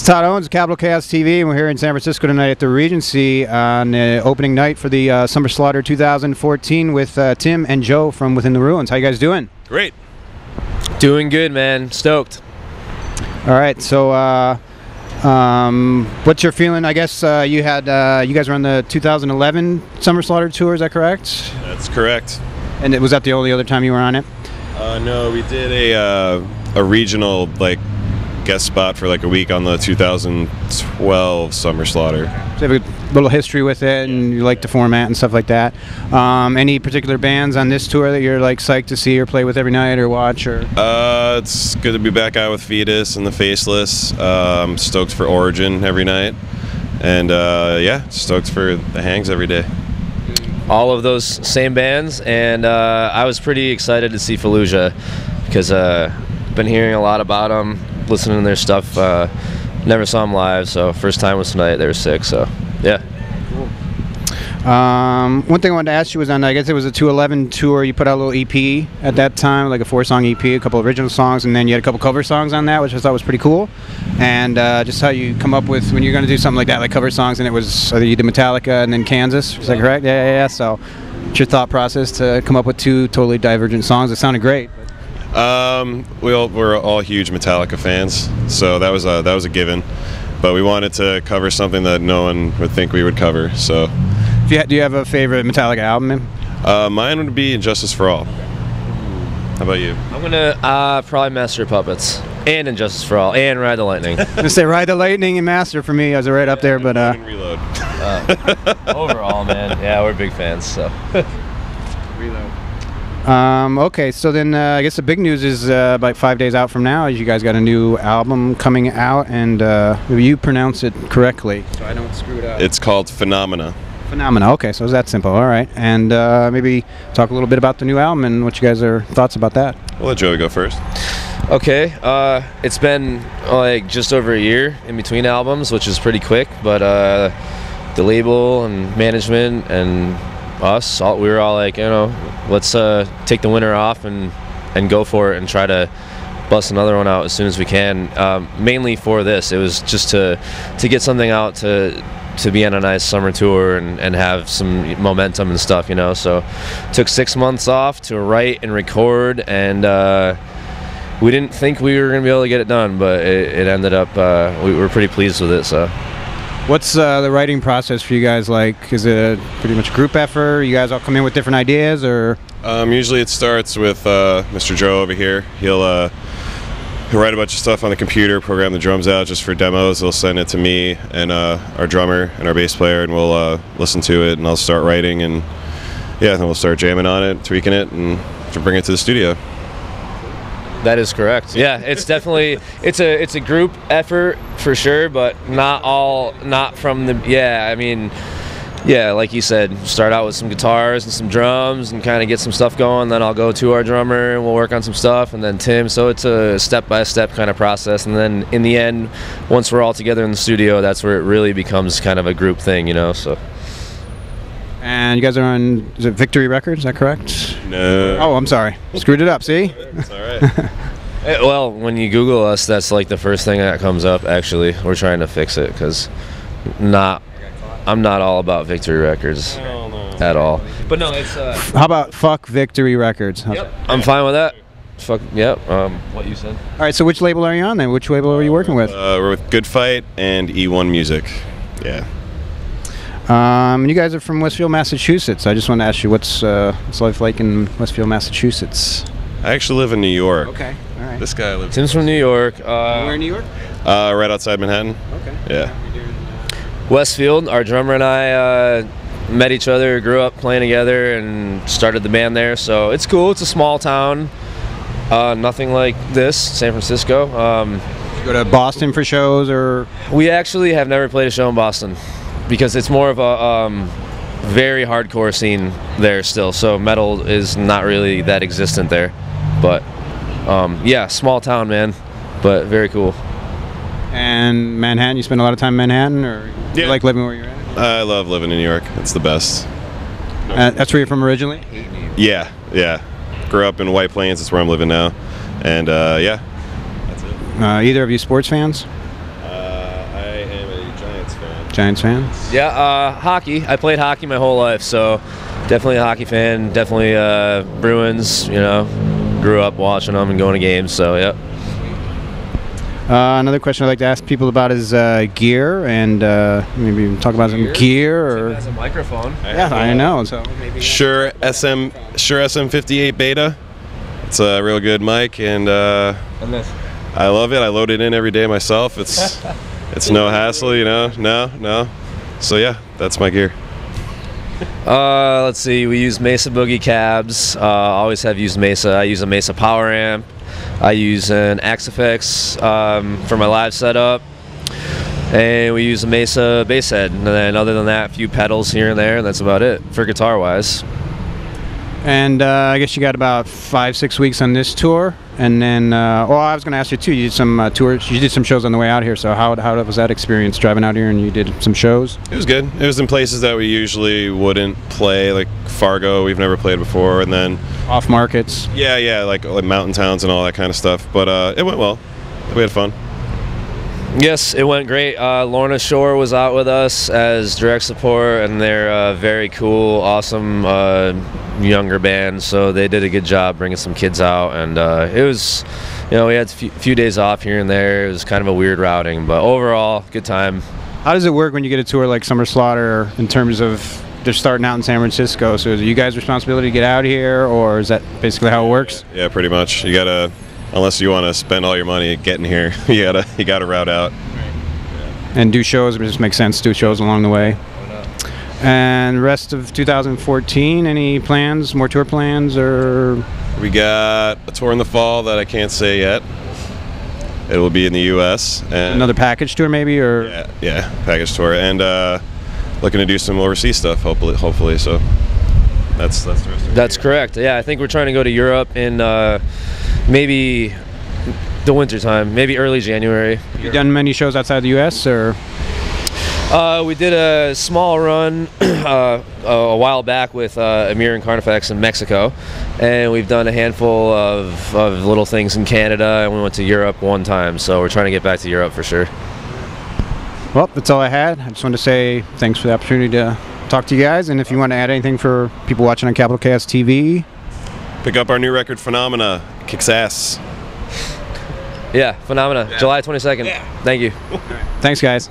This is Todd Owens, Capital Chaos TV, and we're here in San Francisco tonight at the Regency on opening night for the Summer Slaughter 2014 with Tim and Joe from Within the Ruins. How you guys doing? Great. Doing good, man. Stoked. All right, so what's your feeling? I guess you guys were on the 2011 Summer Slaughter tour, is that correct? That's correct. And was that the only other time you were on it? No, we did a regional guest spot for a week on the 2012 Summer Slaughter. So you have a little history with it, and you like the format and stuff like that. Any particular bands on this tour that you're psyched to see or play with every night or watch? Or it's good to be back out with Fetus and the Faceless. I'm stoked for Origin every night, and yeah, stoked for the Hangs every day. All of those same bands, and I was pretty excited to see Fallujah because been hearing a lot about them, listening to their stuff. Never saw them live, so first time was tonight. They were sick, so yeah. Cool. One thing I wanted to ask you was on, I guess it was a 2011 tour, you put out a little EP at that time, like a 4-song EP, a couple original songs, and then you had a couple cover songs on that, which I thought was pretty cool. And just how you come up with, when you're going to do something like that, like cover songs, and it was, you did Metallica and then Kansas, is that correct? Yeah. So what's your thought process to come up with two totally divergent songs? It sounded great. We're all huge Metallica fans, so that was a given. But we wanted to cover something that no one would think we would cover. So, do you have a favorite Metallica album? Mine would be Injustice for All. How about you? I'm gonna probably Master of Puppets and Injustice for All and Ride the Lightning. I'm gonna say Ride the Lightning and Master for me. I was right up there, but Reload. Overall, man, yeah, we're big fans. So. Reload. Okay, so then I guess the big news is about 5 days out from now, you guys got a new album coming out, and you pronounce it correctly, so I don't screw it up. It's called Phenomena. Phenomena. Okay, so it's that simple. All right, and maybe talk a little bit about the new album and what you guys are thoughts about that. We'll let Joey go first. Okay, it's been just over a year in between albums, which is pretty quick, but the label and management and us, we were all let's take the winter off and go for it and try to bust another one out as soon as we can. Mainly for this, it was just to get something out to be on a nice summer tour and have some momentum and stuff, So took 6 months off to write and record, and we didn't think we were gonna be able to get it done, but it ended up we were pretty pleased with it. So. What's the writing process for you guys like? Is it pretty much a group effort? You guys all come in with different ideas, or? Usually it starts with Mr. Joe over here. He'll write a bunch of stuff on the computer, program the drums out just for demos. He'll send it to me and our drummer and our bass player, and we'll listen to it, and I'll start writing, and yeah, then we'll start jamming on it, tweaking it, and bring it to the studio. That is correct. Yeah, it's definitely it's a group effort for sure, but not from the like you said, start out with some guitars and some drums and kind of get some stuff going. Then I'll go to our drummer and we'll work on some stuff, and then Tim. So it's a step-by-step kind of process, and then in the end, once we're all together in the studio, that's where it really becomes kind of a group thing, So. And you guys are on, is it Victory Records, is that correct? No. Oh, I'm sorry. Screwed it up, see? It's all right. Well, when you Google us, that's the first thing that comes up, actually. We're trying to fix it, because I'm not all about Victory Records at all. But no, it's... How about fuck Victory Records? Yep, I'm fine with that. Fuck, yep, what you said. All right, so which label are you on then? Which label are you working with? We're with Good Fight and E1 Music. Yeah. You guys are from Westfield, Massachusetts. I just want to ask you, what's life like in Westfield, Massachusetts? I actually live in New York. Okay, all right. This guy lives... Tim's from New York. Where in New York? Right outside Manhattan. Okay. Yeah. Westfield, our drummer and I met each other, grew up playing together, and started the band there. So it's cool. It's a small town. Nothing like this, San Francisco. You go to Boston for shows, or? We actually have never played a show in Boston, because it's more of a very hardcore scene there still, so metal is not really that existent there. But yeah, small town, man, but very cool. And Manhattan, you spend a lot of time in Manhattan, or you like living where you're at? I love living in New York. It's the best. That's where you're from originally? Yeah. Grew up in White Plains. That's where I'm living now. And yeah, that's it. Either of you sports fans? Giants fan? Yeah, hockey. I played hockey my whole life, so definitely a hockey fan. Definitely Bruins. You know, grew up watching them and going to games. So yeah. Another question I'd like to ask people about is gear, and maybe talk about some gear. Or has a microphone. Yeah, I know. So maybe Shure SM58 Beta. It's a real good mic, and I love it. I load it in every day myself. It's no hassle, you know. No. So yeah, that's my gear. Let's see. We use Mesa Boogie cabs. Always have used Mesa. I use a Mesa power amp. I use an Axe-Fx for my live setup, and we use a Mesa bass head. And then other than that, a few pedals here and there, and that's about it for guitar wise. And I guess you got about 5-6 weeks on this tour, and then well, I was going to ask you too. You did some tours. You did some shows on the way out here. So how was that experience driving out here? And you did some shows. It was good. It was in places that we usually wouldn't play, like Fargo. We've never played before, and then Off markets. yeah, like mountain towns and all that kind of stuff. But it went well. We had fun. Yes, it went great. Lorna Shore was out with us as direct support, and they're very cool, awesome younger band. So they did a good job bringing some kids out, and it was, you know, we had a few days off here and there. It was kind of a weird routing, but overall, good time. How does it work when you get a tour like Summer Slaughter in terms of they're starting out in San Francisco? So is it you guys' responsibility to get out here, or is that basically how it works? Yeah, pretty much. You gotta, unless you want to spend all your money getting here, you gotta route out. And do shows. It just makes sense to do shows along the way. And rest of 2014, any plans, more tour plans, or? We got a tour in the fall that I can't say yet. It will be in the U.S. and Another package tour maybe, or? Yeah, package tour, and looking to do some overseas stuff, hopefully. So that's the rest of it. That's correct. Yeah, I think we're trying to go to Europe in maybe the winter time, maybe early January. You done many shows outside the U.S. or? We did a small run a while back with Amir and Carnifex in Mexico, and we've done a handful of little things in Canada, and we went to Europe one time, so we're trying to get back to Europe for sure. Well, that's all I had. I just wanted to say thanks for the opportunity to talk to you guys, and if you want to add anything for people watching on Capital Chaos TV. Pick up our new record, Phenomena. Kicks ass. Yeah, Phenomena, July 22nd. Yeah. Thank you. Thanks, guys.